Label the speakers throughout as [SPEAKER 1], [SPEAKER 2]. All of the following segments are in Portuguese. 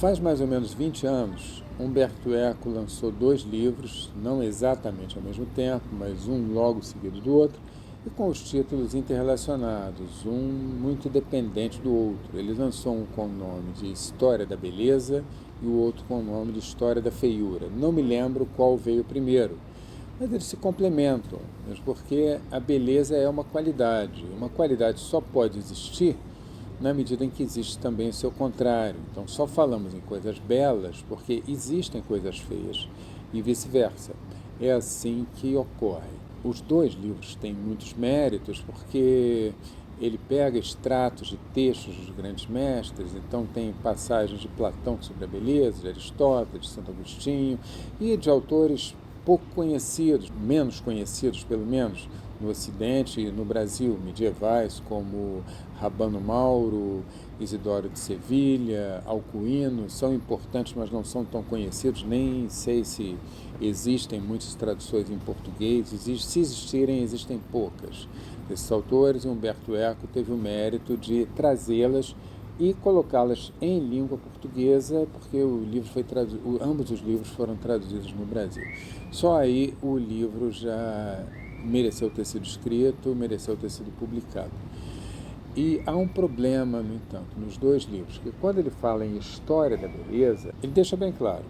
[SPEAKER 1] Faz mais ou menos 20 anos, Umberto Eco lançou 2 livros, não exatamente ao mesmo tempo, mas um logo seguido do outro, e com os títulos interrelacionados, um muito dependente do outro. Ele lançou um com o nome de História da Beleza e o outro com o nome de História da Feiura. Não me lembro qual veio primeiro, mas eles se complementam, mesmo porque a beleza é uma qualidade. Uma qualidade só pode existir na medida em que existe também o seu contrário. Então, só falamos em coisas belas porque existem coisas feias e vice-versa. É assim que ocorre. Os 2 livros têm muitos méritos porque ele pega extratos de textos dos grandes mestres, então tem passagens de Platão sobre a beleza, de Aristóteles, de Santo Agostinho e de autores pouco conhecidos, menos conhecidos pelo menos, no Ocidente e no Brasil, medievais como Rabano Mauro, Isidoro de Sevilha, Alcuino, são importantes, mas não são tão conhecidos, nem sei se existem muitas traduções em português, se existirem, existem poucas. Esses autores, e Umberto Eco teve o mérito de trazê-las e colocá-las em língua portuguesa, porque ambos os livros foram traduzidos no Brasil. Só aí o livro já mereceu ter sido escrito, mereceu ter sido publicado. E há um problema, no entanto, nos 2 livros, que quando ele fala em história da beleza, ele deixa bem claro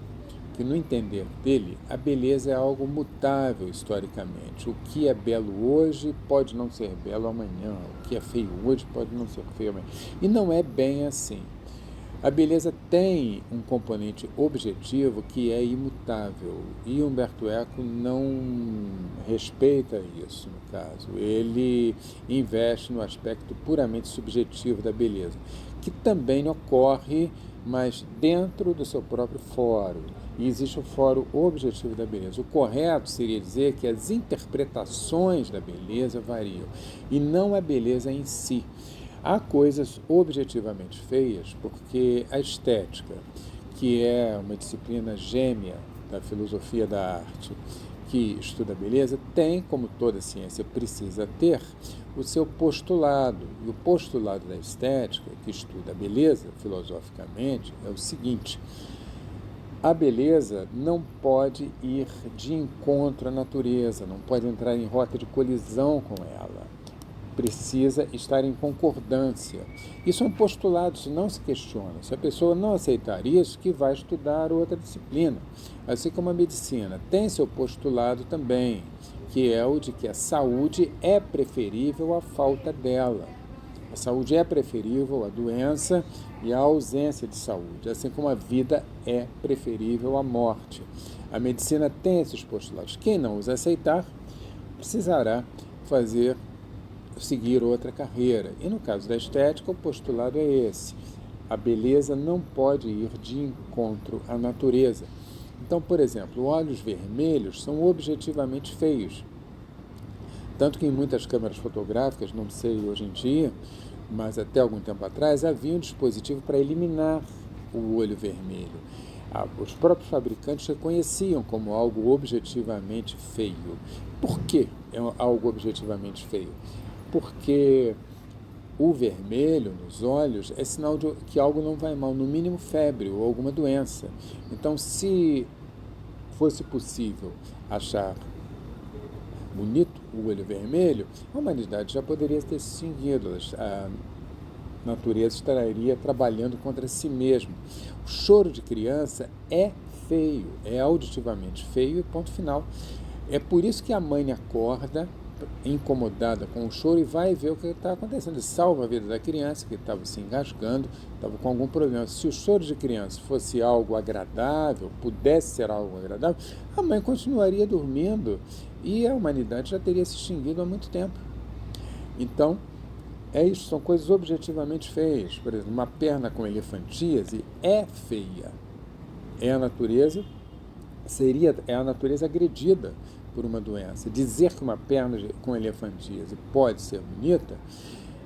[SPEAKER 1] que, no entender dele, a beleza é algo mutável historicamente. O que é belo hoje pode não ser belo amanhã, o que é feio hoje pode não ser feio amanhã. E não é bem assim. A beleza tem um componente objetivo que é imutável, e Umberto Eco não respeita isso, no caso. Ele investe no aspecto puramente subjetivo da beleza, que também ocorre, mas dentro do seu próprio fórum. E existe o fórum objetivo da beleza. O correto seria dizer que as interpretações da beleza variam, e não a beleza em si. Há coisas objetivamente feias, porque a estética, que é uma disciplina gêmea da filosofia da arte, que estuda a beleza, tem, como toda ciência precisa ter, o seu postulado. E o postulado da estética, que estuda a beleza filosoficamente, é o seguinte: a beleza não pode ir de encontro à natureza, não pode entrar em rota de colisão com ela. Precisa estar em concordância. Isso é um postulado, isso não se questiona. Se a pessoa não aceitar isso, que vai estudar outra disciplina. Assim como a medicina tem seu postulado também, que é o de que a saúde é preferível à falta dela. A saúde é preferível à doença e à ausência de saúde, assim como a vida é preferível à morte. A medicina tem esses postulados. Quem não os aceitar, precisará seguir outra carreira. E no caso da estética, o postulado é esse: a beleza não pode ir de encontro à natureza. Então, por exemplo, olhos vermelhos são objetivamente feios. Tanto que em muitas câmeras fotográficas, não sei hoje em dia, mas até algum tempo atrás, havia um dispositivo para eliminar o olho vermelho. Os próprios fabricantes reconheciam como algo objetivamente feio. Por que é algo objetivamente feio? Porque o vermelho nos olhos é sinal de que algo não vai mal, no mínimo febre ou alguma doença. Então, se fosse possível achar bonito o olho vermelho, a humanidade já poderia ter se extinguido, a natureza estaria trabalhando contra si mesma. O choro de criança é feio, é auditivamente feio e ponto final. É por isso que a mãe acorda incomodada com o choro e vai ver o que está acontecendo. Salva a vida da criança, que estava se engasgando, estava com algum problema. Se o choro de criança fosse algo agradável, pudesse ser algo agradável, a mãe continuaria dormindo e a humanidade já teria se extinguido há muito tempo. Então, é isso, são coisas objetivamente feias. Por exemplo, uma perna com elefantíase é feia. É a natureza agredida por uma doença. Dizer que uma perna com elefantíase pode ser bonita,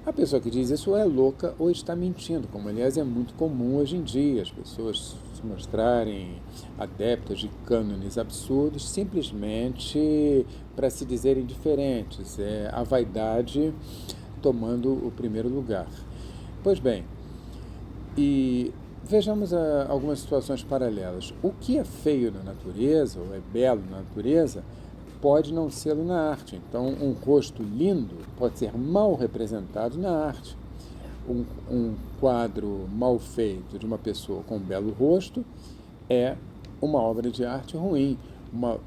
[SPEAKER 1] a pessoa que diz isso é louca ou está mentindo, como aliás é muito comum hoje em dia, as pessoas se mostrarem adeptas de cânones absurdos simplesmente para se dizerem diferentes. É a vaidade tomando o primeiro lugar. Pois bem, e Vejamos algumas situações paralelas. O que é feio na natureza, ou é belo na natureza, pode não ser na arte. Então, um rosto lindo pode ser mal representado na arte. Um quadro mal feito de uma pessoa com um belo rosto é uma obra de arte ruim. Uma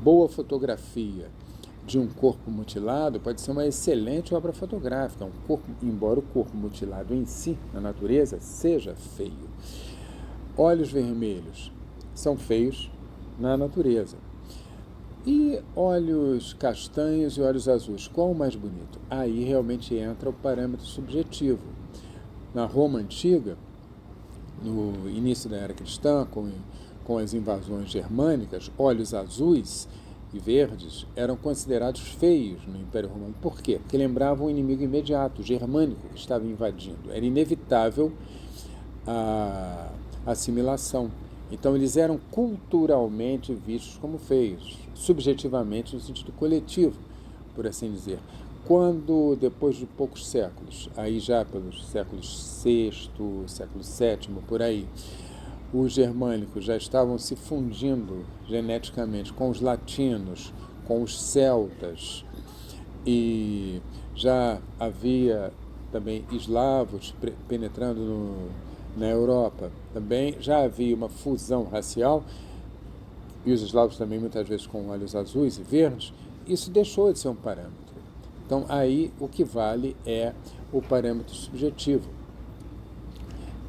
[SPEAKER 1] boa fotografia de um corpo mutilado pode ser uma excelente obra fotográfica, embora o corpo mutilado em si, na natureza, seja feio. Olhos vermelhos são feios na natureza. E olhos castanhos e olhos azuis, qual o mais bonito? Aí realmente entra o parâmetro subjetivo. Na Roma Antiga, no início da era cristã, com as invasões germânicas, olhos azuis e verdes eram considerados feios no Império Romano. Por quê? Porque lembravam um inimigo imediato, germânico, que estava invadindo. Era inevitável a assimilação. Então, eles eram culturalmente vistos como feios, subjetivamente no sentido coletivo, por assim dizer. Quando, depois de poucos séculos, aí já pelos séculos VI, século VII, por aí, os germânicos já estavam se fundindo geneticamente com os latinos, com os celtas, e já havia também eslavos penetrando na Europa. Também já havia uma fusão racial, e os eslavos também muitas vezes com olhos azuis e verdes. Isso deixou de ser um parâmetro. Então, aí o que vale é o parâmetro subjetivo.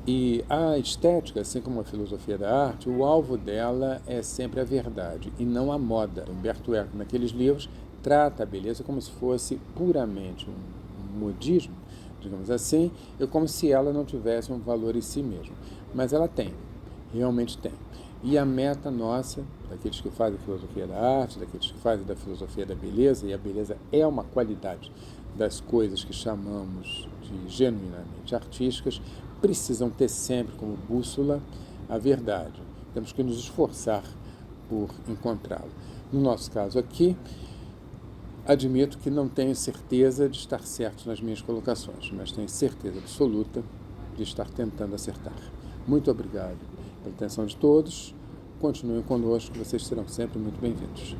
[SPEAKER 1] E a estética, assim como a filosofia da arte, o alvo dela é sempre a verdade e não a moda. Humberto Eco, naqueles livros, trata a beleza como se fosse puramente um modismo, digamos assim, e como se ela não tivesse um valor em si mesma. Mas ela tem, realmente tem. E a meta nossa, daqueles que fazem filosofia da arte, daqueles que fazem da filosofia da beleza, e a beleza é uma qualidade das coisas que chamamos de genuinamente artísticas, precisam ter sempre como bússola a verdade. Temos que nos esforçar por encontrá-la. No nosso caso aqui, admito que não tenho certeza de estar certo nas minhas colocações, mas tenho certeza absoluta de estar tentando acertar. Muito obrigado pela atenção de todos. Continuem conosco, vocês serão sempre muito bem-vindos.